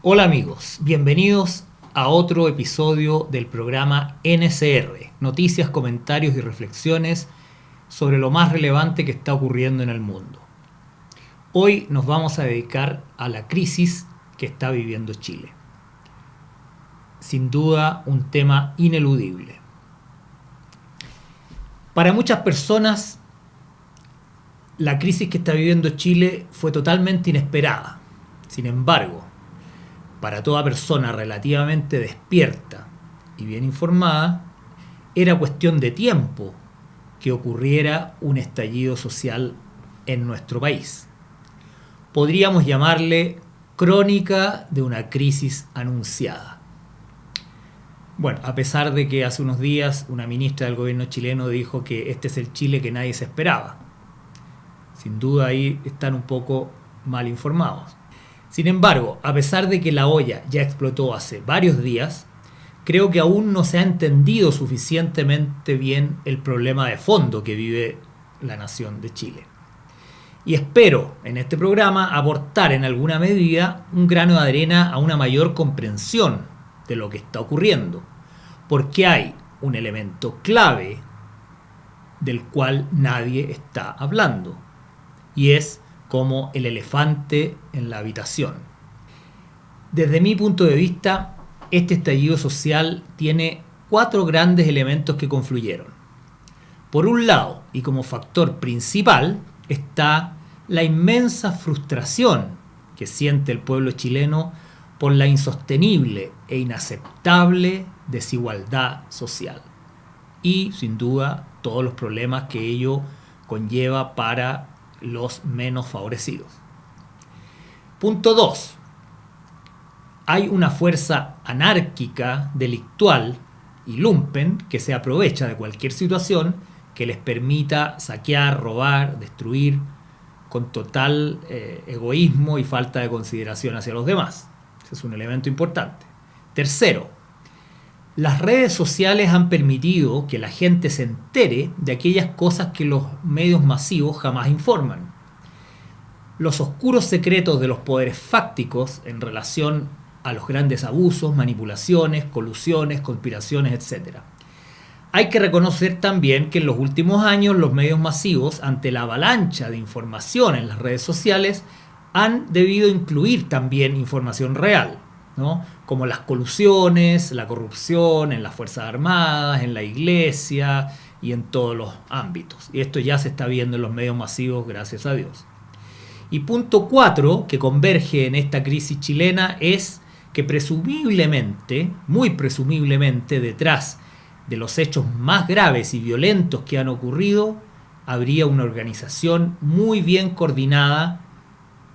Hola amigos, bienvenidos a otro episodio del programa NCR, noticias, comentarios y reflexiones sobre lo más relevante que está ocurriendo en el mundo. Hoy nos vamos a dedicar a la crisis que está viviendo Chile. Sin duda un tema ineludible. Para muchas personas, la crisis que está viviendo Chile fue totalmente inesperada. Sin embargo, para toda persona relativamente despierta y bien informada, era cuestión de tiempo que ocurriera un estallido social en nuestro país. Podríamos llamarle crónica de una crisis anunciada. Bueno, a pesar de que hace unos días una ministra del gobierno chileno dijo que este es el Chile que nadie se esperaba. Sin duda ahí están un poco mal informados. Sin embargo, a pesar de que la olla ya explotó hace varios días, creo que aún no se ha entendido suficientemente bien el problema de fondo que vive la nación de Chile. Y espero en este programa aportar en alguna medida un grano de arena a una mayor comprensión de lo que está ocurriendo, porque hay un elemento clave del cual nadie está hablando, y es como el elefante en la habitación. Desde mi punto de vista, este estallido social tiene 4 grandes elementos que confluyeron. Por un lado, y como factor principal, está la inmensa frustración que siente el pueblo chileno por la insostenible e inaceptable desigualdad social. Y, sin duda, todos los problemas que ello conlleva para los menos favorecidos. Punto 2. Hay una fuerza anárquica, delictual y lumpen que se aprovecha de cualquier situación que les permita saquear, robar, destruir con total egoísmo y falta de consideración hacia los demás. Ese es un elemento importante. Tercero, las redes sociales han permitido que la gente se entere de aquellas cosas que los medios masivos jamás informan. Los oscuros secretos de los poderes fácticos en relación a los grandes abusos, manipulaciones, colusiones, conspiraciones, etc. Hay que reconocer también que en los últimos años los medios masivos, ante la avalancha de información en las redes sociales, han debido incluir también información real, ¿no? Como las colusiones, la corrupción en las Fuerzas Armadas, en la Iglesia y en todos los ámbitos. Y esto ya se está viendo en los medios masivos, gracias a Dios. Y punto 4, que converge en esta crisis chilena, es que presumiblemente, muy presumiblemente, detrás de los hechos más graves y violentos que han ocurrido, habría una organización muy bien coordinada,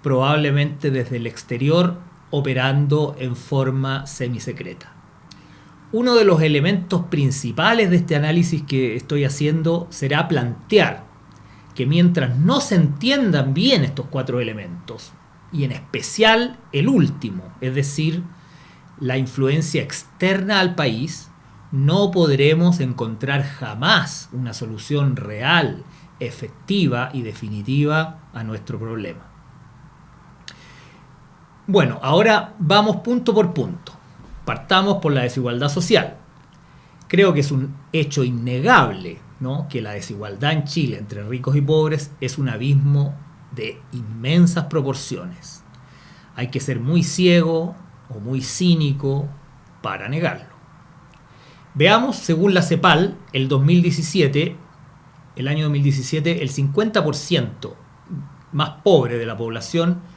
probablemente desde el exterior, operando en forma semisecreta. Uno de los elementos principales de este análisis que estoy haciendo será plantear que mientras no se entiendan bien estos 4 elementos, y en especial el último, es decir, la influencia externa al país, no podremos encontrar jamás una solución real, efectiva y definitiva a nuestro problema. Bueno, ahora vamos punto por punto. Partamos por la desigualdad social. Creo que es un hecho innegable, ¿no?, que la desigualdad en Chile entre ricos y pobres es un abismo de inmensas proporciones. Hay que ser muy ciego o muy cínico para negarlo. Veamos, según la CEPAL, el año 2017, el 50% más pobre de la población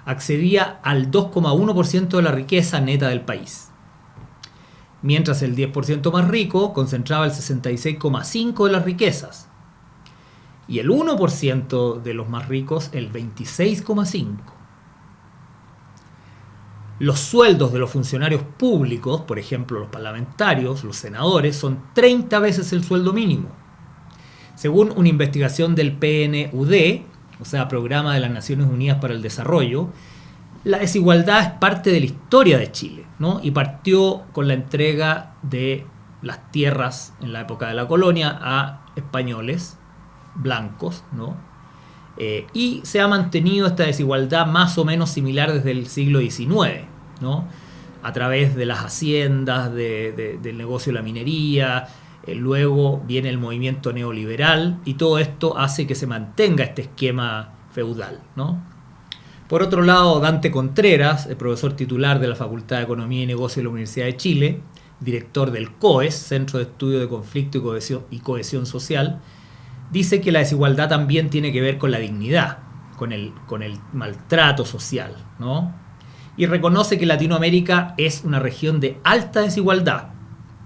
accedía al 2,1% de la riqueza neta del país, mientras el 10% más rico concentraba el 66,5% de las riquezas y el 1% de los más ricos el 26,5%. Los sueldos de los funcionarios públicos, por ejemplo los parlamentarios, los senadores, son 30 veces el sueldo mínimo. Según una investigación del PNUD, o sea, Programa de las Naciones Unidas para el Desarrollo, la desigualdad es parte de la historia de Chile, ¿no? Y partió con la entrega de las tierras en la época de la colonia a españoles blancos, ¿no? Y se ha mantenido esta desigualdad más o menos similar desde el siglo XIX. ¿no? A través de las haciendas, del negocio de la minería. Luego viene el movimiento neoliberal y todo esto hace que se mantenga este esquema feudal, ¿no? Por otro lado, Dante Contreras, el profesor titular de la Facultad de Economía y Negocios de la Universidad de Chile, director del COES, Centro de Estudio de Conflicto y Cohesión Social, dice que la desigualdad también tiene que ver con la dignidad, con el maltrato social, ¿no? Y reconoce que Latinoamérica es una región de alta desigualdad,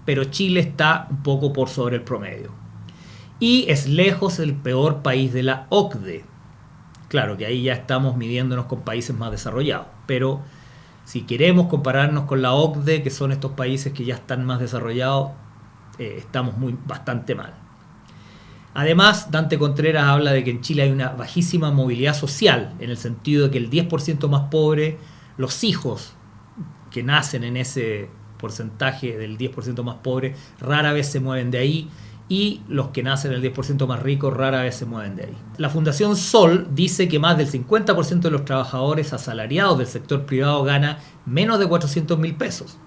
pero Chile está un poco por sobre el promedio. Y es lejos el peor país de la OCDE. Claro que ahí ya estamos midiéndonos con países más desarrollados, pero si queremos compararnos con la OCDE, que son estos países que ya están más desarrollados, estamos bastante mal. Además, Dante Contreras habla de que en Chile hay una bajísima movilidad social, en el sentido de que el 10% más pobre, los hijos que nacen en ese porcentaje del 10% más pobre, rara vez se mueven de ahí, y los que nacen en el 10% más rico rara vez se mueven de ahí. La Fundación Sol dice que más del 50% de los trabajadores asalariados del sector privado gana menos de 400.000 pesos.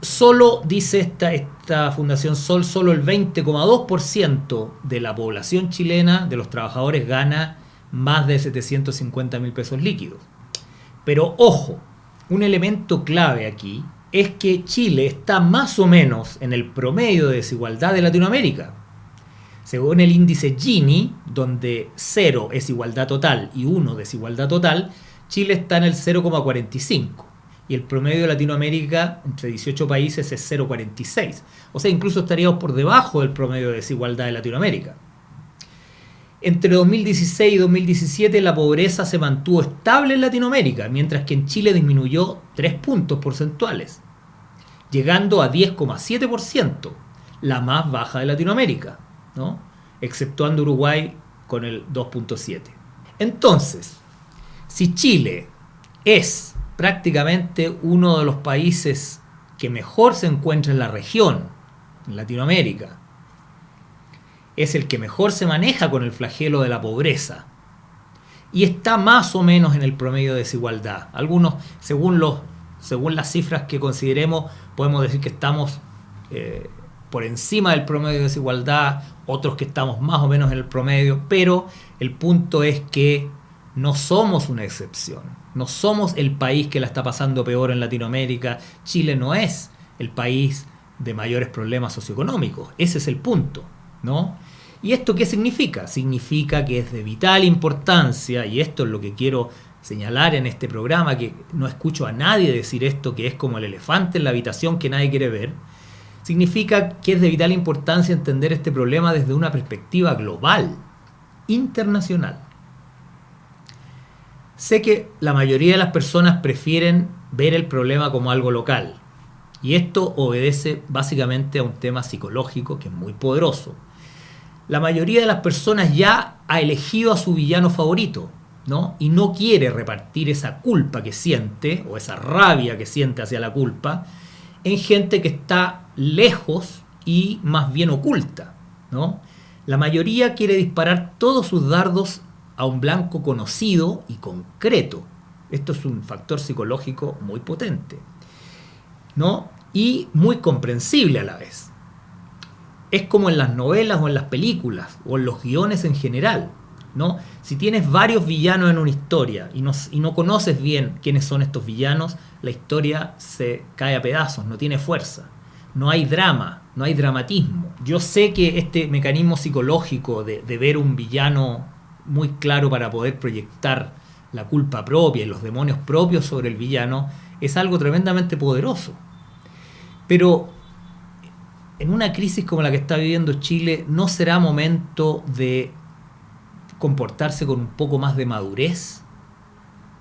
Solo, dice esta Fundación Sol, solo el 20,2% de la población chilena, de los trabajadores, gana más de 750.000 pesos líquidos. Pero ojo, un elemento clave aquí es que Chile está más o menos en el promedio de desigualdad de Latinoamérica. Según el índice Gini, donde 0 es igualdad total y 1 desigualdad total, Chile está en el 0,45. Y el promedio de Latinoamérica entre 18 países es 0,46. O sea, incluso estaríamos por debajo del promedio de desigualdad de Latinoamérica. Entre 2016 y 2017 la pobreza se mantuvo estable en Latinoamérica, mientras que en Chile disminuyó 3 puntos porcentuales, llegando a 10,7%, la más baja de Latinoamérica, ¿no? Exceptuando Uruguay con el 2,7%. Entonces, si Chile es prácticamente uno de los países que mejor se encuentra en la región, en Latinoamérica, es el que mejor se maneja con el flagelo de la pobreza y está más o menos en el promedio de desigualdad. Algunos, según las cifras que consideremos, podemos decir que estamos por encima del promedio de desigualdad, otros que estamos más o menos en el promedio, pero el punto es que no somos una excepción, no somos el país que la está pasando peor en Latinoamérica. Chile no es el país de mayores problemas socioeconómicos, ese es el punto, ¿no? ¿Y esto qué significa? Significa que es de vital importancia, y esto es lo que quiero señalar en este programa, que no escucho a nadie decir esto, que es como el elefante en la habitación que nadie quiere ver. Significa que es de vital importancia entender este problema desde una perspectiva global, internacional. Sé que la mayoría de las personas prefieren ver el problema como algo local, y esto obedece básicamente a un tema psicológico que es muy poderoso. La mayoría de las personas ya ha elegido a su villano favorito, ¿no? Y no quiere repartir esa culpa que siente, o esa rabia que siente hacia la culpa, en gente que está lejos y más bien oculta, ¿no? La mayoría quiere disparar todos sus dardos a un blanco conocido y concreto. Esto es un factor psicológico muy potente, ¿no? Y muy comprensible a la vez. Es como en las novelas o en las películas o en los guiones en general, ¿no? Si tienes varios villanos en una historia y no conoces bien quiénes son estos villanos, la historia se cae a pedazos, no tiene fuerza. No hay drama, no hay dramatismo. Yo sé que este mecanismo psicológico de ver un villano muy claro para poder proyectar la culpa propia y los demonios propios sobre el villano es algo tremendamente poderoso. Pero en una crisis como la que está viviendo Chile, ¿no será momento de comportarse con un poco más de madurez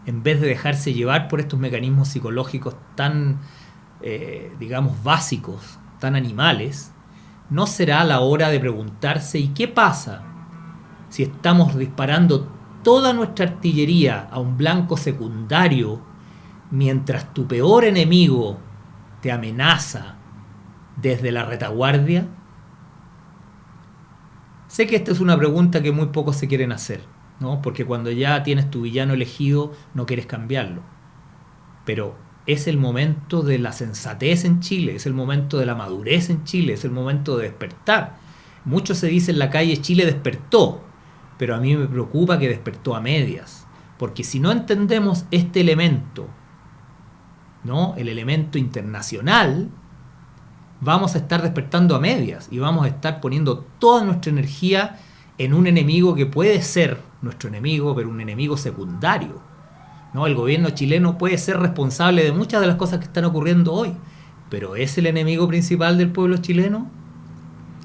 en vez de dejarse llevar por estos mecanismos psicológicos tan, digamos, básicos, tan animales? ¿No será la hora de preguntarse ¿y qué pasa si estamos disparando toda nuestra artillería a un blanco secundario mientras tu peor enemigo te amenaza desde la retaguardia? Sé que esta es una pregunta que muy pocos se quieren hacer, ¿no? Porque cuando ya tienes tu villano elegido no quieres cambiarlo. Pero es el momento de la sensatez en Chile, es el momento de la madurez en Chile, es el momento de despertar. Mucho se dice en la calle, Chile despertó, pero a mí me preocupa que despertó a medias, porque si no entendemos este elemento, ¿no?, el elemento internacional, vamos a estar despertando a medias y vamos a estar poniendo toda nuestra energía en un enemigo que puede ser nuestro enemigo, pero un enemigo secundario, ¿no? El gobierno chileno puede ser responsable de muchas de las cosas que están ocurriendo hoy, pero ¿es el enemigo principal del pueblo chileno?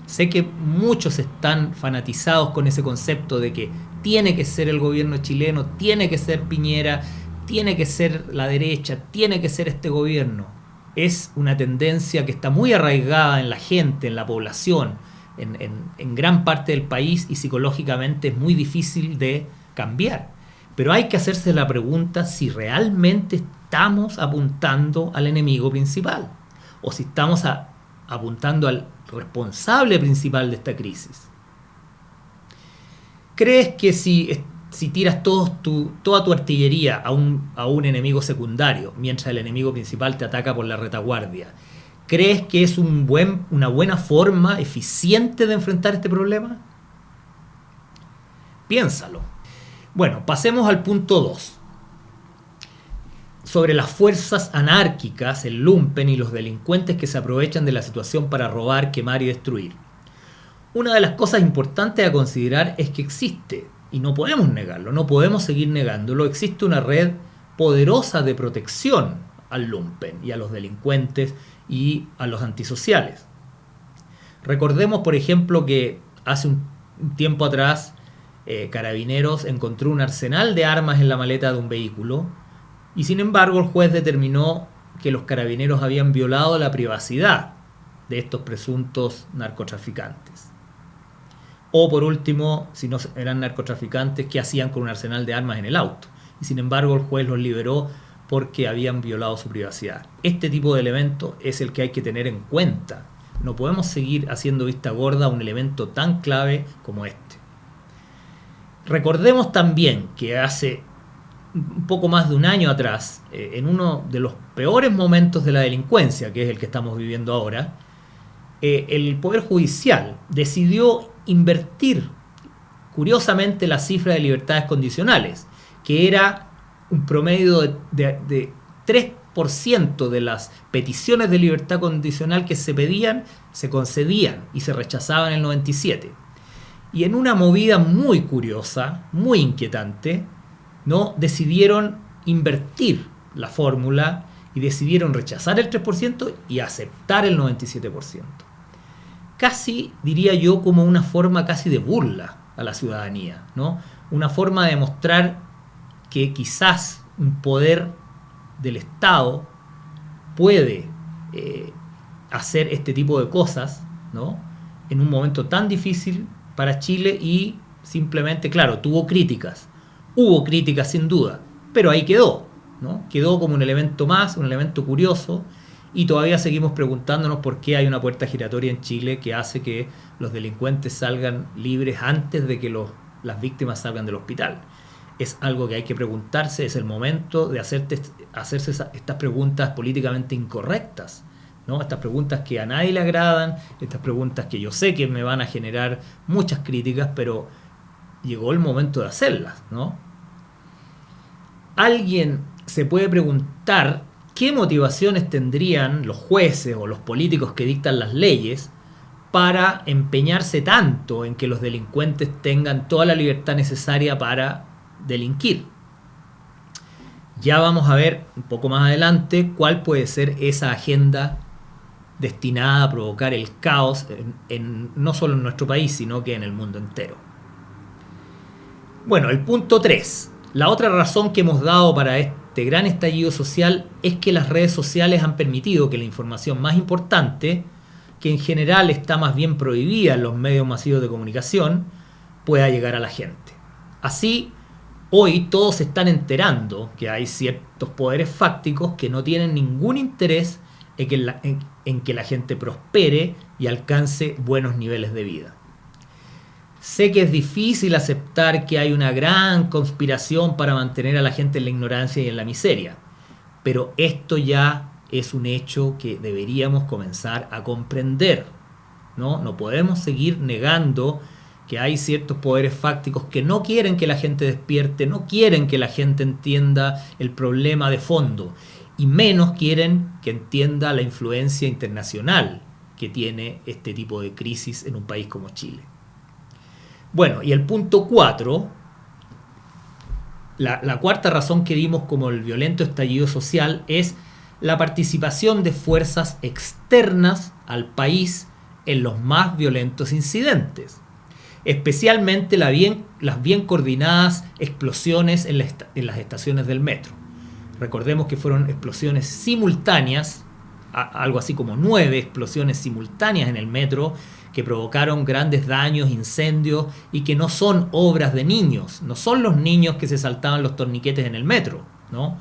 Sé que muchos están fanatizados con ese concepto de que tiene que ser el gobierno chileno, tiene que ser Piñera, tiene que ser la derecha, tiene que ser este gobierno. Es una tendencia que está muy arraigada en la gente, en la población, en gran parte del país, y psicológicamente es muy difícil de cambiar. Pero hay que hacerse la pregunta si realmente estamos apuntando al enemigo principal o si estamos apuntando al responsable principal de esta crisis. ¿Crees que si tiras toda tu artillería a un enemigo secundario, mientras el enemigo principal te ataca por la retaguardia, crees que es una buena forma eficiente de enfrentar este problema? Piénsalo. Bueno, pasemos al punto 2. Sobre las fuerzas anárquicas, el lumpen y los delincuentes que se aprovechan de la situación para robar, quemar y destruir. Una de las cosas importantes a considerar es que existe, y no podemos negarlo, no podemos seguir negándolo, existe una red poderosa de protección al lumpen y a los delincuentes y a los antisociales. Recordemos, por ejemplo, que hace un tiempo atrás Carabineros encontró un arsenal de armas en la maleta de un vehículo y sin embargo el juez determinó que los carabineros habían violado la privacidad de estos presuntos narcotraficantes. O por último, si no eran narcotraficantes, ¿qué hacían con un arsenal de armas en el auto? Y sin embargo el juez los liberó porque habían violado su privacidad. Este tipo de elemento es el que hay que tener en cuenta. No podemos seguir haciendo vista gorda a un elemento tan clave como este. Recordemos también que hace un poco más de un año atrás, en uno de los peores momentos de la delincuencia, que es el que estamos viviendo ahora, el Poder Judicial decidió invertir, curiosamente, la cifra de libertades condicionales, que era un promedio de 3% de las peticiones de libertad condicional que se pedían, se concedían y se rechazaban en el 97. Y en una movida muy curiosa, muy inquietante, ¿no?, decidieron invertir la fórmula y decidieron rechazar el 3% y aceptar el 97%. Casi, diría yo, como una forma casi de burla a la ciudadanía, ¿no? Una forma de mostrar que quizás un poder del Estado puede hacer este tipo de cosas, ¿no?, en un momento tan difícil para Chile. Y simplemente, claro, hubo críticas sin duda, pero ahí quedó, ¿no? Quedó como un elemento más, un elemento curioso, y todavía seguimos preguntándonos por qué hay una puerta giratoria en Chile que hace que los delincuentes salgan libres antes de que las víctimas salgan del hospital. Es algo que hay que preguntarse, es el momento de hacerse estas preguntas políticamente incorrectas, ¿no? Estas preguntas que a nadie le agradan, estas preguntas que yo sé que me van a generar muchas críticas, pero llegó el momento de hacerlas, ¿no? Alguien se puede preguntar qué motivaciones tendrían los jueces o los políticos que dictan las leyes para empeñarse tanto en que los delincuentes tengan toda la libertad necesaria para delinquir. Ya vamos a ver un poco más adelante cuál puede ser esa agenda destinada a provocar el caos no solo en nuestro país, sino que en el mundo entero. Bueno, el punto 3. La otra razón que hemos dado para este gran estallido social es que las redes sociales han permitido que la información más importante, que en general está más bien prohibida en los medios masivos de comunicación, pueda llegar a la gente. Así, hoy todos se están enterando que hay ciertos poderes fácticos que no tienen ningún interés en que la gente prospere y alcance buenos niveles de vida. Sé que es difícil aceptar que hay una gran conspiración para mantener a la gente en la ignorancia y en la miseria, Pero esto ya es un hecho que deberíamos comenzar a comprender, ¿no? No podemos seguir negando que hay ciertos poderes fácticos que no quieren que la gente despierte, no quieren que la gente entienda el problema de fondo, y menos quieren que entienda la influencia internacional que tiene este tipo de crisis en un país como Chile. Bueno, y el punto 4, la cuarta razón que dimos como el violento estallido social es la participación de fuerzas externas al país en los más violentos incidentes, especialmente las bien coordinadas explosiones en las estaciones del metro. Recordemos que fueron explosiones simultáneas, algo así como 9 explosiones simultáneas en el metro que provocaron grandes daños, incendios, y que no son obras de niños, no son los niños que se saltaban los torniquetes en el metro, ¿no?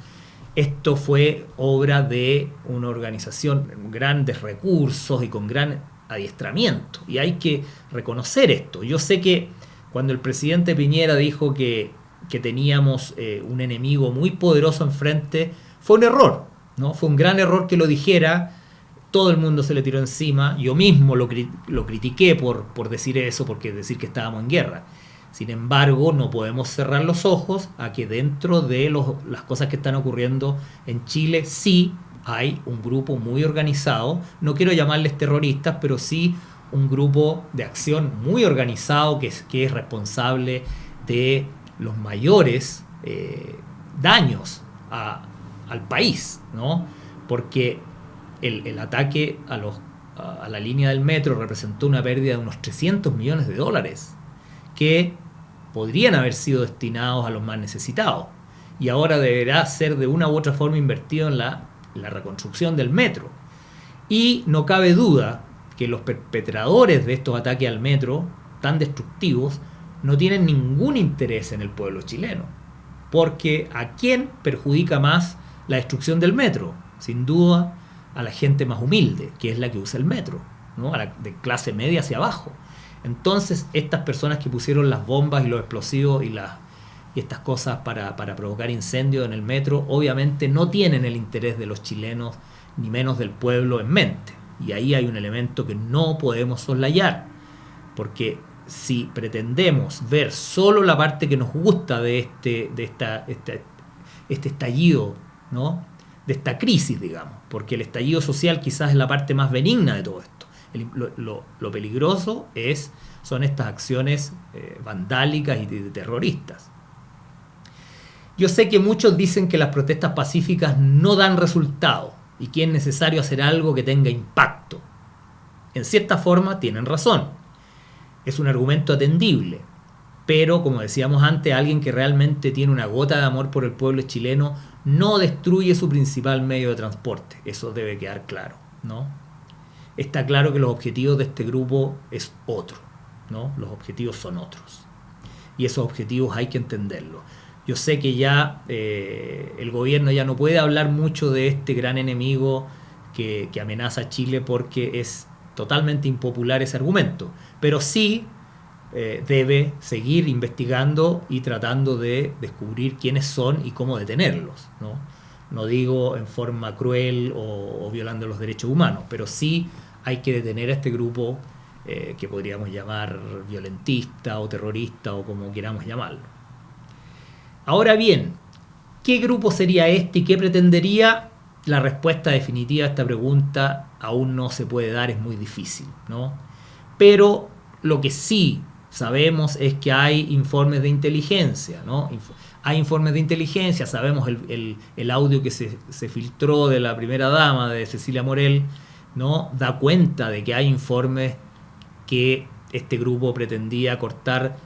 Esto fue obra de una organización con grandes recursos y con gran adiestramiento, y hay que reconocer esto. Yo sé que cuando el presidente Piñera dijo que teníamos un enemigo muy poderoso enfrente, fue un error, ¿no? Fue un gran error que lo dijera. Todo el mundo se le tiró encima. Yo mismo lo critiqué por decir eso, porque decir que estábamos en guerra. Sin embargo, no podemos cerrar los ojos a que dentro de las cosas que están ocurriendo en Chile sí hay un grupo muy organizado. No quiero llamarles terroristas, pero sí un grupo de acción muy organizado que es responsable de los mayores daños al país, ¿no? Porque el ataque a la línea del metro representó una pérdida de unos $300 millones que podrían haber sido destinados a los más necesitados, y ahora deberá ser de una u otra forma invertido en la reconstrucción del metro. Y no cabe duda que los perpetradores de estos ataques al metro tan destructivos no tienen ningún interés en el pueblo chileno, porque ¿a quién perjudica más la destrucción del metro? Sin duda a la gente más humilde, que es la que usa el metro, ¿no? A la de clase media hacia abajo. Entonces, estas personas que pusieron las bombas y los explosivos y estas cosas para provocar incendios en el metro, obviamente no tienen el interés de los chilenos, ni menos del pueblo, en mente. Y ahí hay un elemento que no podemos soslayar, porque si pretendemos ver solo la parte que nos gusta de este estallido, ¿no? De esta crisis, digamos, porque el estallido social quizás es la parte más benigna de todo esto. Lo peligroso son estas acciones vandálicas y terroristas. Yo sé que muchos dicen que las protestas pacíficas no dan resultado y que es necesario hacer algo que tenga impacto. En cierta forma tienen razón. Es un argumento atendible, pero como decíamos antes, alguien que realmente tiene una gota de amor por el pueblo chileno no destruye su principal medio de transporte. Eso debe quedar claro, ¿no? Está claro que los objetivos de este grupo es otro, ¿no? Los objetivos son otros. Y esos objetivos hay que entenderlos. Yo sé que ya el gobierno ya no puede hablar mucho de este gran enemigo que amenaza a Chile, porque es totalmente impopular ese argumento. Pero sí debe seguir investigando y tratando de descubrir quiénes son y cómo detenerlos, ¿no? No digo en forma cruel o violando los derechos humanos, pero sí hay que detener a este grupo que podríamos llamar violentista o terrorista o como queramos llamarlo. Ahora bien, ¿qué grupo sería este y qué pretendería? La respuesta definitiva a esta pregunta aún no se puede dar, es muy difícil, ¿no? Pero lo que sí sabemos es que hay informes de inteligencia, ¿no? Hay informes de inteligencia, sabemos el audio que se filtró de la primera dama, de Cecilia Morel, ¿no? Da cuenta de que hay informes que este grupo pretendía cortar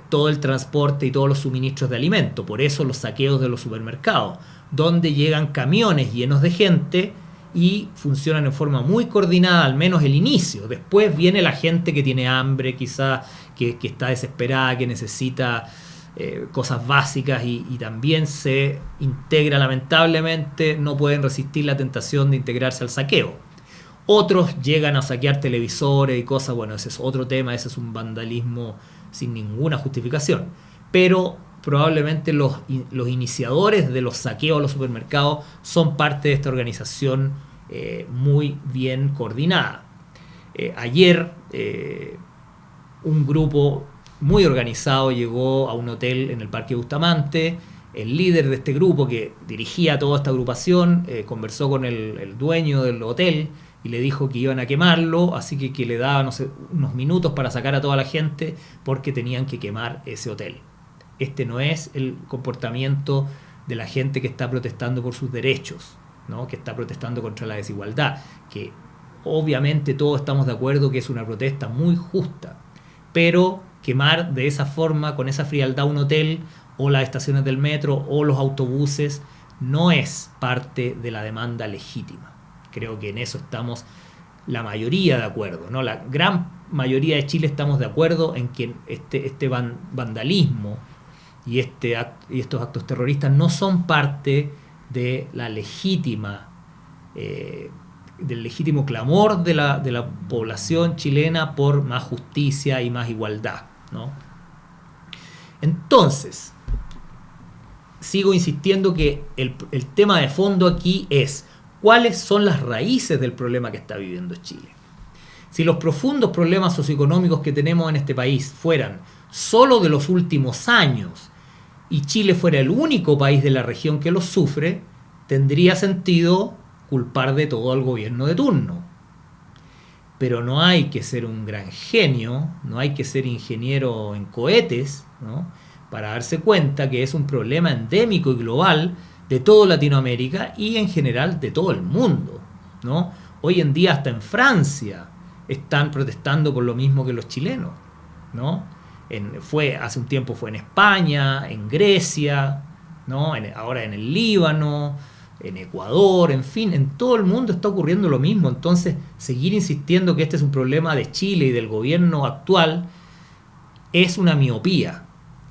todo el transporte y todos los suministros de alimentos. Por eso los saqueos de los supermercados, donde llegan camiones llenos de gente y funcionan en forma muy coordinada, al menos el inicio. Después viene la gente que tiene hambre, quizá que está desesperada, que necesita cosas básicas y también se integra, lamentablemente, no pueden resistir la tentación de integrarse al saqueo. Otros llegan a saquear televisores y cosas, bueno, ese es otro tema, ese es un vandalismo sin ninguna justificación. Pero probablemente los iniciadores de los saqueos a los supermercados son parte de esta organización muy bien coordinada. Ayer un grupo muy organizado llegó a un hotel en el Parque Bustamante. El líder de este grupo, que dirigía toda esta agrupación, conversó con el dueño del hotel y le dijo que iban a quemarlo, así que le daba, no sé, unos minutos para sacar a toda la gente porque tenían que quemar ese hotel. Este no es el comportamiento de la gente que está protestando por sus derechos, ¿no? Que está protestando contra la desigualdad, que obviamente todos estamos de acuerdo que es una protesta muy justa, pero quemar de esa forma, con esa frialdad, un hotel o las estaciones del metro o los autobuses no es parte de la demanda legítima. Creo que en eso estamos la mayoría de acuerdo, ¿no? La gran mayoría de Chile estamos de acuerdo en que este vandalismo y estos actos terroristas no son parte de la legítima del legítimo clamor de la población chilena por más justicia y más igualdad, ¿no? Entonces, sigo insistiendo que el tema de fondo aquí es cuáles son las raíces del problema que está viviendo Chile. Si los profundos problemas socioeconómicos que tenemos en este país fueran solo de los últimos años y Chile fuera el único país de la región que los sufre, tendría sentido culpar de todo al gobierno de turno. Pero no hay que ser un gran genio, no hay que ser ingeniero en cohetes, ¿no?, para darse cuenta que es un problema endémico y global de toda Latinoamérica y en general de todo el mundo, ¿no? Hoy en día hasta en Francia están protestando por lo mismo que los chilenos, ¿no? Hace un tiempo fue en España, en Grecia, ¿no? Ahora en el Líbano, en Ecuador, en fin, en todo el mundo está ocurriendo lo mismo. Entonces, seguir insistiendo que este es un problema de Chile y del gobierno actual es una miopía.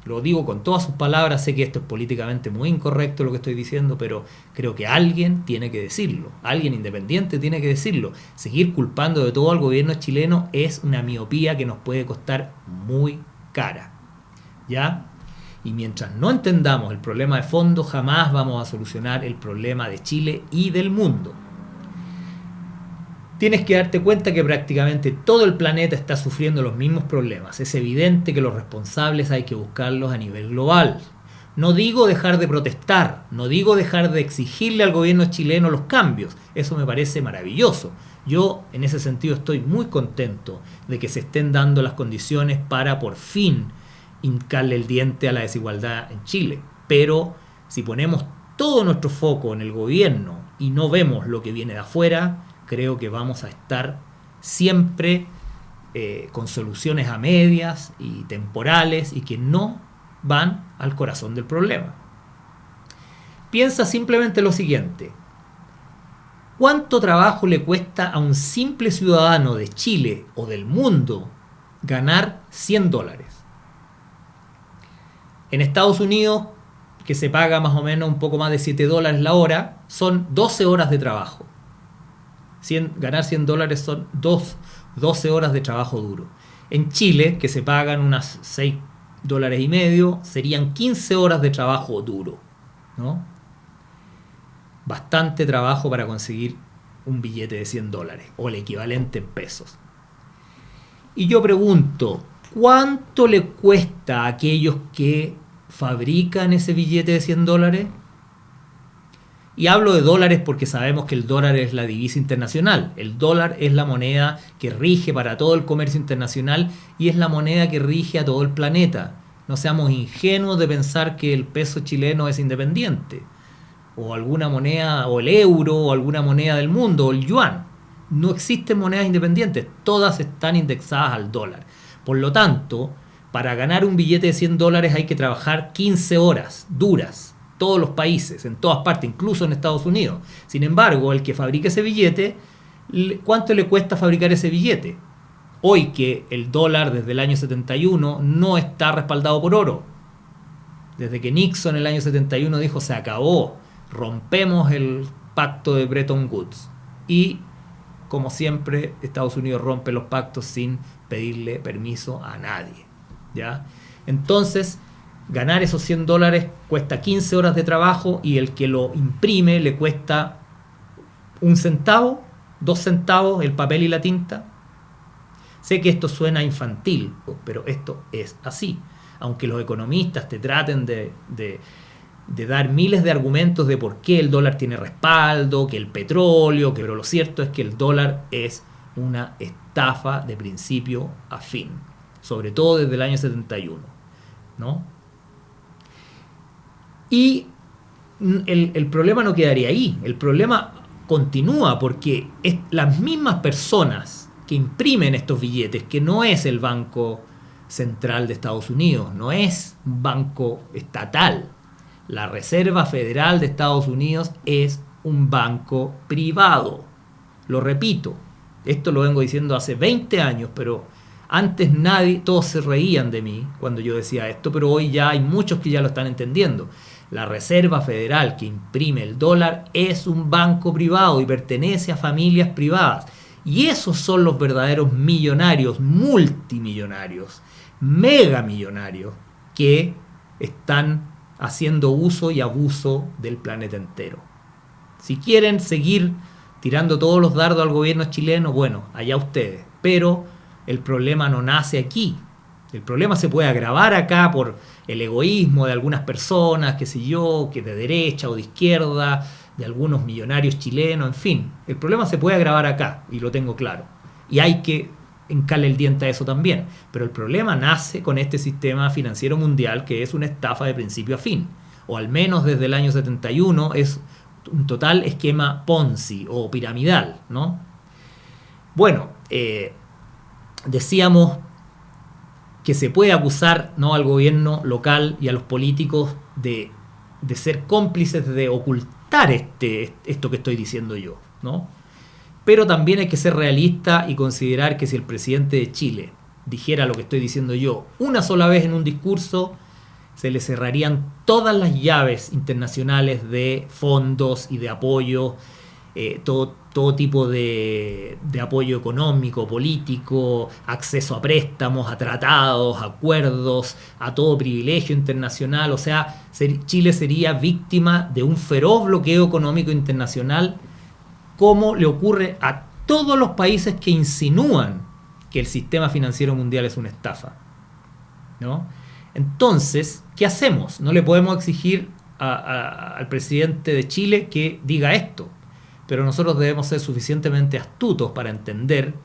Lo digo con todas sus palabras, sé que esto es políticamente muy incorrecto lo que estoy diciendo, pero creo que alguien tiene que decirlo, alguien independiente tiene que decirlo. Seguir culpando de todo al gobierno chileno es una miopía que nos puede costar muy cara, ¿ya? Y mientras no entendamos el problema de fondo, jamás vamos a solucionar el problema de Chile y del mundo. Tienes que darte cuenta que prácticamente todo el planeta está sufriendo los mismos problemas. Es evidente que los responsables hay que buscarlos a nivel global. No digo dejar de protestar, no digo dejar de exigirle al gobierno chileno los cambios. Eso me parece maravilloso. Yo, en ese sentido, estoy muy contento de que se estén dando las condiciones para por fin hincarle el diente a la desigualdad en Chile. Pero si ponemos todo nuestro foco en el gobierno y no vemos lo que viene de afuera, creo que vamos a estar siempre con soluciones a medias y temporales y que no van al corazón del problema. Piensa simplemente lo siguiente: ¿cuánto trabajo le cuesta a un simple ciudadano de Chile o del mundo ganar $100? En Estados Unidos, que se paga más o menos un poco más de $7 la hora, son 12 horas de trabajo. Ganar $100 son 12 horas de trabajo duro. En Chile, que se pagan unas $6.50, serían 15 horas de trabajo duro, ¿no? Bastante trabajo para conseguir un billete de $100 o el equivalente en pesos. Y yo pregunto, ¿cuánto le cuesta a aquellos que fabrican ese billete de $100? Y hablo de dólares porque sabemos que el dólar es la divisa internacional. El dólar es la moneda que rige para todo el comercio internacional y es la moneda que rige a todo el planeta. No seamos ingenuos de pensar que el peso chileno es independiente, o alguna moneda, o el euro, o alguna moneda del mundo, o el yuan. No existen monedas independientes, todas están indexadas al dólar. Por lo tanto, para ganar un billete de $100 hay que trabajar 15 horas duras. Todos los países, en todas partes, incluso en Estados Unidos. Sin embargo, el que fabrica ese billete, ¿cuánto le cuesta fabricar ese billete? Hoy que el dólar desde el año 71 no está respaldado por oro. Desde que Nixon en el año 71 dijo se acabó, rompemos el pacto de Bretton Woods. Y como siempre, Estados Unidos rompe los pactos sin pedirle permiso a nadie, ¿ya? Entonces, ganar esos $100 cuesta 15 horas de trabajo y el que lo imprime le cuesta 1 centavo, 2 centavos el papel y la tinta. Sé que esto suena infantil, pero esto es así. Aunque los economistas te traten de dar miles de argumentos de por qué el dólar tiene respaldo, que el petróleo, pero lo cierto es que el dólar es una estafa de principio a fin, sobre todo desde el año 71, ¿no? Y el problema no quedaría ahí, el problema continúa porque las mismas personas que imprimen estos billetes, que no es el Banco Central de Estados Unidos, no es un banco estatal. La Reserva Federal de Estados Unidos es un banco privado. Lo repito, esto lo vengo diciendo hace 20 años, pero antes todos se reían de mí cuando yo decía esto, pero hoy ya hay muchos que ya lo están entendiendo. La Reserva Federal que imprime el dólar es un banco privado y pertenece a familias privadas. Y esos son los verdaderos millonarios, multimillonarios, megamillonarios, que están haciendo uso y abuso del planeta entero. Si quieren seguir tirando todos los dardos al gobierno chileno, bueno, allá ustedes. Pero el problema no nace aquí. El problema se puede agravar acá por el egoísmo de algunas personas, qué sé yo, que de derecha o de izquierda, de algunos millonarios chilenos, en fin. El problema se puede agravar acá, y lo tengo claro. Y hay que hincarle el diente a eso también. Pero el problema nace con este sistema financiero mundial que es una estafa de principio a fin. O al menos desde el año 71 es un total esquema Ponzi o piramidal, ¿no? Bueno, decíamos que se puede acusar, ¿no?, al gobierno local y a los políticos de ser cómplices de ocultar esto que estoy diciendo yo, ¿no? Pero también hay que ser realista y considerar que si el presidente de Chile dijera lo que estoy diciendo yo una sola vez en un discurso, se le cerrarían todas las llaves internacionales de fondos y de apoyo, todo tipo de apoyo económico, político, acceso a préstamos, a tratados, a acuerdos, a todo privilegio internacional. O sea, Chile sería víctima de un feroz bloqueo económico internacional, como le ocurre a todos los países que insinúan que el sistema financiero mundial es una estafa, ¿no? Entonces, ¿qué hacemos? No le podemos exigir al presidente de Chile que diga esto, pero nosotros debemos ser suficientemente astutos para entender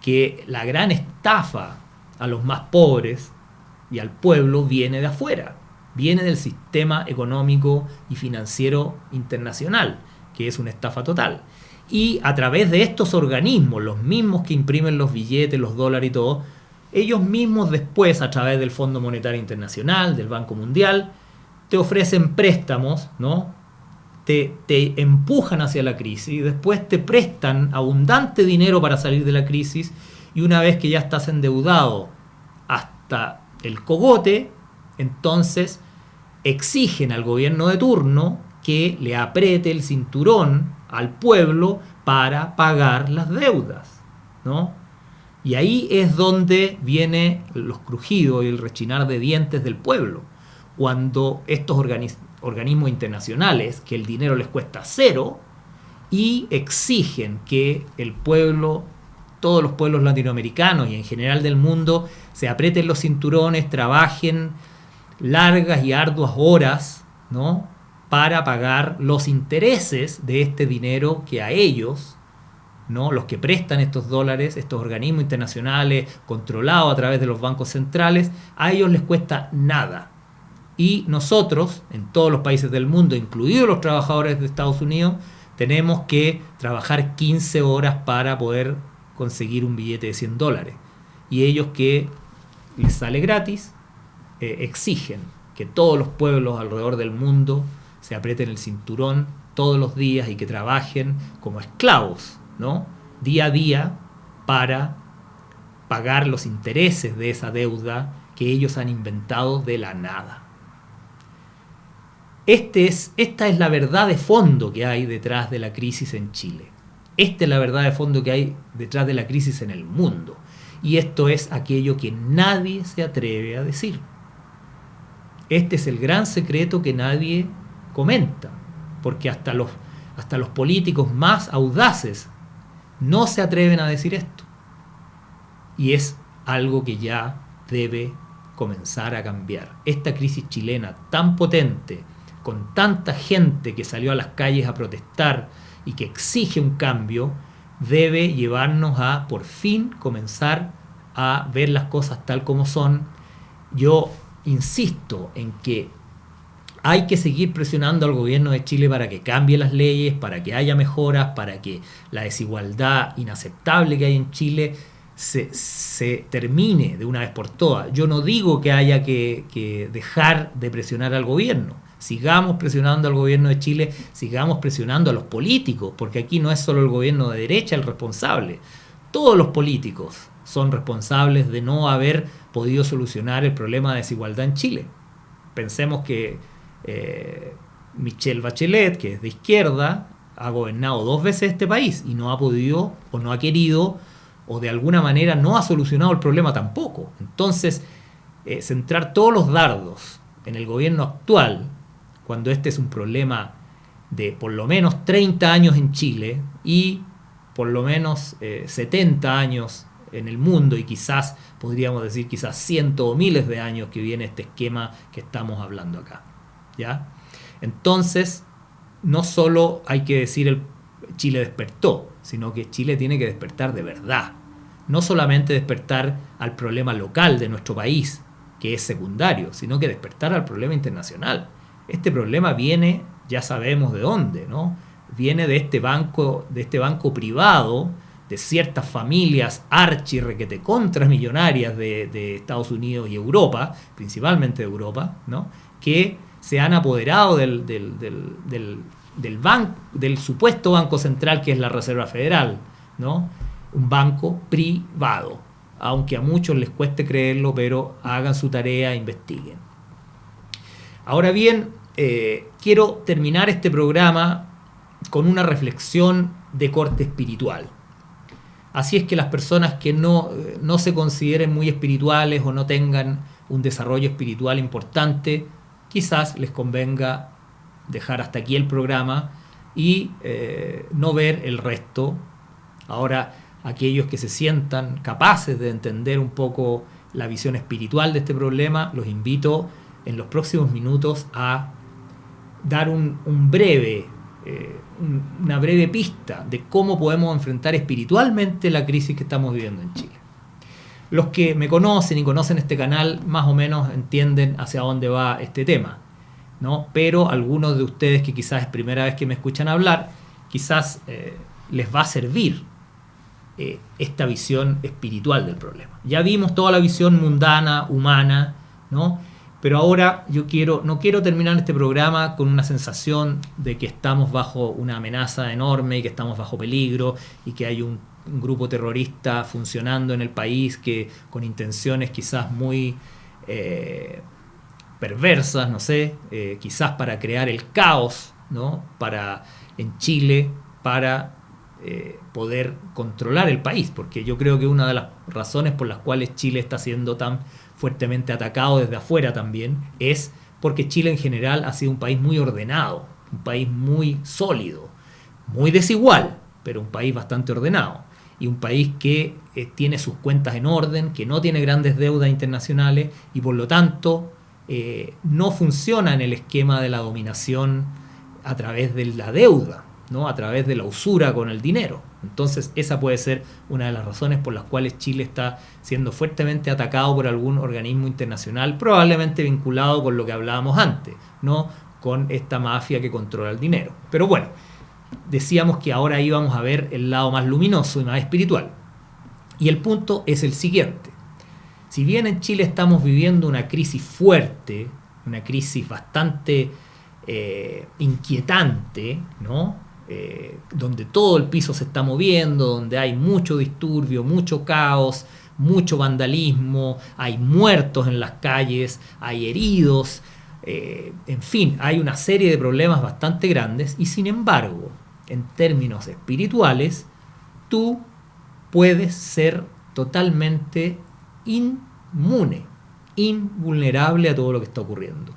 que la gran estafa a los más pobres y al pueblo viene de afuera, viene del sistema económico y financiero internacional, que es una estafa total. Y a través de estos organismos, los mismos que imprimen los billetes, los dólares y todo, ellos mismos después, a través del Fondo Monetario Internacional, del Banco Mundial, te ofrecen préstamos, ¿no? Te empujan hacia la crisis y después te prestan abundante dinero para salir de la crisis, y una vez que ya estás endeudado hasta el cogote, entonces exigen al gobierno de turno que le apriete el cinturón al pueblo para pagar las deudas, ¿no? Y ahí es donde vienen los crujidos y el rechinar de dientes del pueblo, cuando estos organismos internacionales, que el dinero les cuesta cero, y exigen que el pueblo, todos los pueblos latinoamericanos y en general del mundo, se aprieten los cinturones, trabajen largas y arduas horas, ¿no?, para pagar los intereses de este dinero que a ellos, ¿no?, los que prestan estos dólares, estos organismos internacionales controlados a través de los bancos centrales, a ellos les cuesta nada. Y nosotros, en todos los países del mundo, incluidos los trabajadores de Estados Unidos, tenemos que trabajar 15 horas para poder conseguir un billete de $100. Y ellos, que les sale gratis, exigen que todos los pueblos alrededor del mundo se aprieten el cinturón todos los días y que trabajen como esclavos, ¿no?, día a día, para pagar los intereses de esa deuda que ellos han inventado de la nada. Esta es la verdad de fondo que hay detrás de la crisis en Chile. Esta es la verdad de fondo que hay detrás de la crisis en el mundo. Y esto es aquello que nadie se atreve a decir. Este es el gran secreto que nadie comenta, porque hasta los políticos más audaces no se atreven a decir esto. Y es algo que ya debe comenzar a cambiar. Esta crisis chilena tan potente, con tanta gente que salió a las calles a protestar y que exige un cambio, debe llevarnos a por fin comenzar a ver las cosas tal como son. Yo insisto en que hay que seguir presionando al gobierno de Chile para que cambie las leyes, para que haya mejoras, para que la desigualdad inaceptable que hay en Chile se termine de una vez por todas. Yo no digo que haya que dejar de presionar al gobierno. Sigamos presionando al gobierno de Chile, sigamos presionando a los políticos, porque aquí no es solo el gobierno de derecha el responsable. Todos los políticos son responsables de no haber podido solucionar el problema de desigualdad en Chile. Pensemos que Michelle Bachelet, que es de izquierda, ha gobernado 2 veces este país y no ha podido o no ha querido o de alguna manera no ha solucionado el problema tampoco. Entonces, centrar todos los dardos en el gobierno actual, cuando este es un problema de por lo menos 30 años en Chile y por lo menos 70 años en el mundo, y quizás, podríamos decir, quizás cientos o miles de años que viene este esquema que estamos hablando acá, ¿ya? Entonces, no solo hay que decir Chile despertó, sino que Chile tiene que despertar de verdad. No solamente despertar al problema local de nuestro país, que es secundario, sino que despertar al problema internacional. Este problema viene, ya sabemos de dónde, ¿no? Viene de este banco privado, de ciertas familias requete contramillonarias de Estados Unidos y Europa, principalmente de Europa, ¿no? Que se han apoderado del supuesto banco central, que es la Reserva Federal, ¿no? Un banco privado, aunque a muchos les cueste creerlo, pero hagan su tarea, investiguen. Ahora bien, quiero terminar este programa con una reflexión de corte espiritual. Así es que las personas que no se consideren muy espirituales o no tengan un desarrollo espiritual importante, quizás les convenga dejar hasta aquí el programa y no ver el resto. Ahora, aquellos que se sientan capaces de entender un poco la visión espiritual de este problema, los invito en los próximos minutos a dar una breve pista de cómo podemos enfrentar espiritualmente la crisis que estamos viviendo en Chile. Los que me conocen y conocen este canal más o menos entienden hacia dónde va este tema, ¿no? Pero algunos de ustedes que quizás es primera vez que me escuchan hablar, quizás les va a servir esta visión espiritual del problema. Ya vimos toda la visión mundana, humana, ¿no? Pero ahora no quiero terminar este programa con una sensación de que estamos bajo una amenaza enorme y que estamos bajo peligro y que hay un grupo terrorista funcionando en el país que con intenciones quizás muy perversas, no sé, quizás para crear el caos, ¿no? En Chile, para poder controlar el país, porque yo creo que una de las razones por las cuales Chile está siendo tan fuertemente atacado desde afuera también es porque Chile en general ha sido un país muy ordenado, un país muy sólido, muy desigual, pero un país bastante ordenado y un país que tiene sus cuentas en orden, que no tiene grandes deudas internacionales y por lo tanto no funciona en el esquema de la dominación a través de la deuda, ¿no? A través de la usura con el dinero. Entonces esa puede ser una de las razones por las cuales Chile está siendo fuertemente atacado por algún organismo internacional, probablemente vinculado con lo que hablábamos antes, ¿no? Con esta mafia que controla el dinero. Pero bueno, decíamos que ahora íbamos a ver el lado más luminoso y más espiritual. Y el punto es el siguiente. Si bien en Chile estamos viviendo una crisis fuerte, una crisis bastante inquietante, ¿no? Donde todo el piso se está moviendo, donde hay mucho disturbio, mucho caos, mucho vandalismo, hay muertos en las calles, hay heridos, en fin, hay una serie de problemas bastante grandes y sin embargo, en términos espirituales, tú puedes ser totalmente inmune, invulnerable a todo lo que está ocurriendo.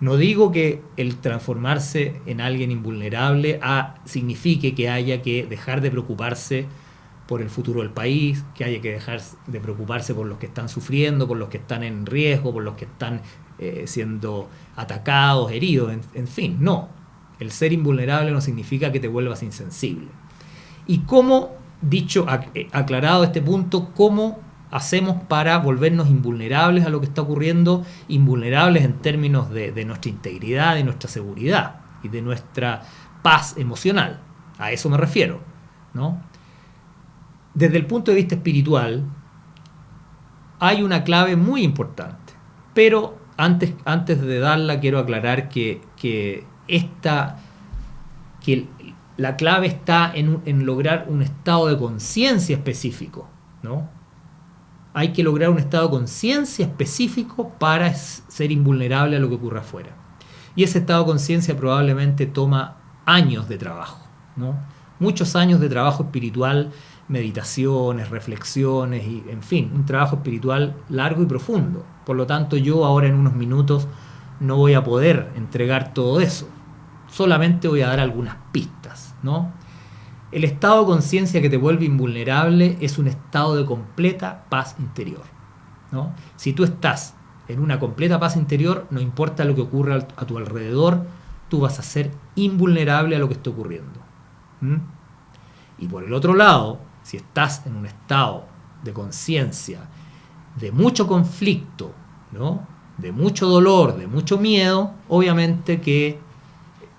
No digo que el transformarse en alguien invulnerable signifique que haya que dejar de preocuparse por el futuro del país, que haya que dejar de preocuparse por los que están sufriendo, por los que están en riesgo, por los que están siendo atacados, heridos, en fin, no. El ser invulnerable no significa que te vuelvas insensible. Y cómo, aclarado este punto, cómo hacemos para volvernos invulnerables a lo que está ocurriendo, invulnerables en términos de nuestra integridad, de nuestra seguridad y de nuestra paz emocional. A eso me refiero, ¿no? Desde el punto de vista espiritual, hay una clave muy importante, pero antes de darla quiero aclarar que la clave está en lograr un estado de conciencia específico, ¿no? Hay que lograr un estado de conciencia específico para ser invulnerable a lo que ocurra afuera. Y ese estado de conciencia probablemente toma años de trabajo, ¿no? Muchos años de trabajo espiritual, meditaciones, reflexiones y, en fin, un trabajo espiritual largo y profundo. Por lo tanto, yo ahora en unos minutos no voy a poder entregar todo eso. Solamente voy a dar algunas pistas, ¿no? El estado de conciencia que te vuelve invulnerable es un estado de completa paz interior, ¿no? Si tú estás en una completa paz interior, no importa lo que ocurra a tu alrededor, tú vas a ser invulnerable a lo que está ocurriendo. Y por el otro lado, si estás en un estado de conciencia de mucho conflicto, ¿no? De mucho dolor, de mucho miedo, obviamente que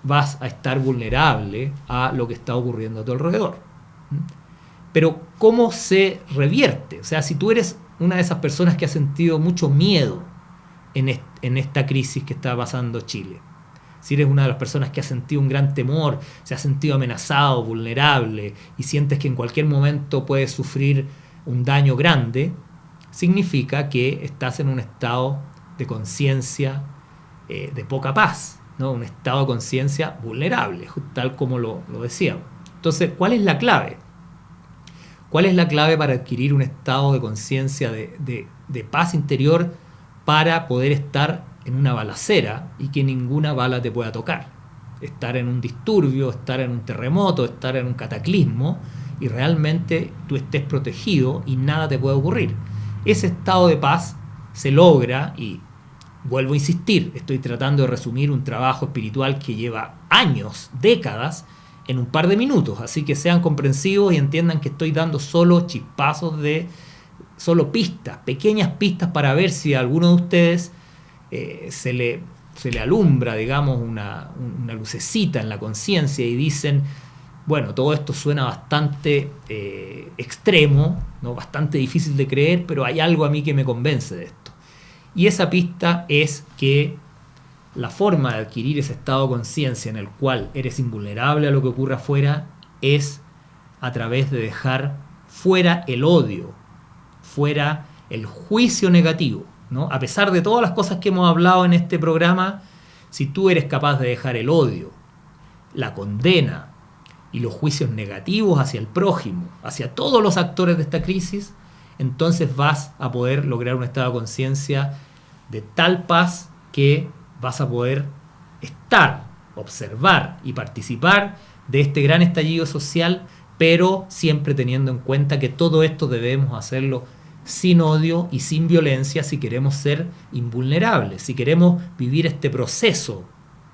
vas a estar vulnerable a lo que está ocurriendo a tu alrededor. Pero ¿cómo se revierte? O sea, si tú eres una de esas personas que ha sentido mucho miedo en esta crisis que está pasando Chile, si eres una de las personas que ha sentido un gran temor, se ha sentido amenazado, vulnerable y sientes que en cualquier momento puedes sufrir un daño grande, significa que estás en un estado de conciencia de poca paz, ¿no? Un estado de conciencia vulnerable, tal como lo decíamos. Entonces, ¿cuál es la clave? ¿Cuál es la clave para adquirir un estado de conciencia de paz interior para poder estar en una balacera y que ninguna bala te pueda tocar? Estar en un disturbio, estar en un terremoto, estar en un cataclismo y realmente tú estés protegido y nada te puede ocurrir. Ese estado de paz se logra y vuelvo a insistir, estoy tratando de resumir un trabajo espiritual que lleva años, décadas, en un par de minutos. Así que sean comprensivos y entiendan que estoy dando solo chispazos solo pistas, pequeñas pistas para ver si a alguno de ustedes se le alumbra, digamos, una lucecita en la conciencia y dicen, bueno, todo esto suena bastante extremo, ¿no? Bastante difícil de creer, pero hay algo a mí que me convence de esto. Y esa pista es que la forma de adquirir ese estado de conciencia en el cual eres invulnerable a lo que ocurre afuera es a través de dejar fuera el odio, fuera el juicio negativo, ¿no? A pesar de todas las cosas que hemos hablado en este programa, si tú eres capaz de dejar el odio, la condena y los juicios negativos hacia el prójimo, hacia todos los actores de esta crisis, entonces vas a poder lograr un estado de conciencia de tal paz que vas a poder estar, observar y participar de este gran estallido social, pero siempre teniendo en cuenta que todo esto debemos hacerlo sin odio y sin violencia si queremos ser invulnerables, si queremos vivir este proceso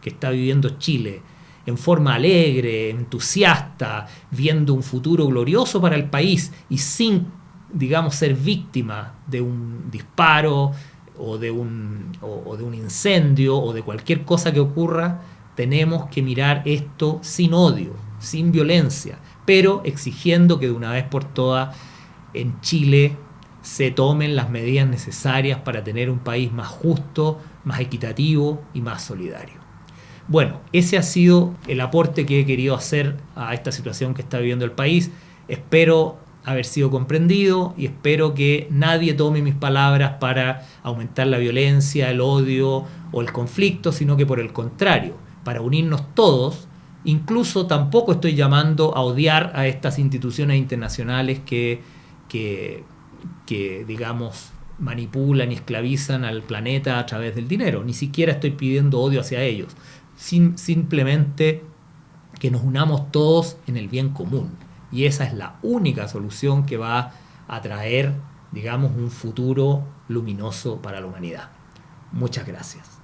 que está viviendo Chile en forma alegre, entusiasta, viendo un futuro glorioso para el país y sin, digamos, ser víctima de un disparo o de un incendio o de cualquier cosa que ocurra. Tenemos que mirar esto sin odio, sin violencia, pero exigiendo que de una vez por todas en Chile se tomen las medidas necesarias para tener un país más justo, más equitativo y más solidario. Bueno, ese ha sido el aporte que he querido hacer a esta situación que está viviendo el país. Espero haber sido comprendido y espero que nadie tome mis palabras para aumentar la violencia, el odio o el conflicto, sino que por el contrario, para unirnos todos. Incluso tampoco estoy llamando a odiar a estas instituciones internacionales que digamos, manipulan y esclavizan al planeta a través del dinero. Ni siquiera estoy pidiendo odio hacia ellos. Simplemente que nos unamos todos en el bien común. Y esa es la única solución que va a traer, digamos, un futuro luminoso para la humanidad. Muchas gracias.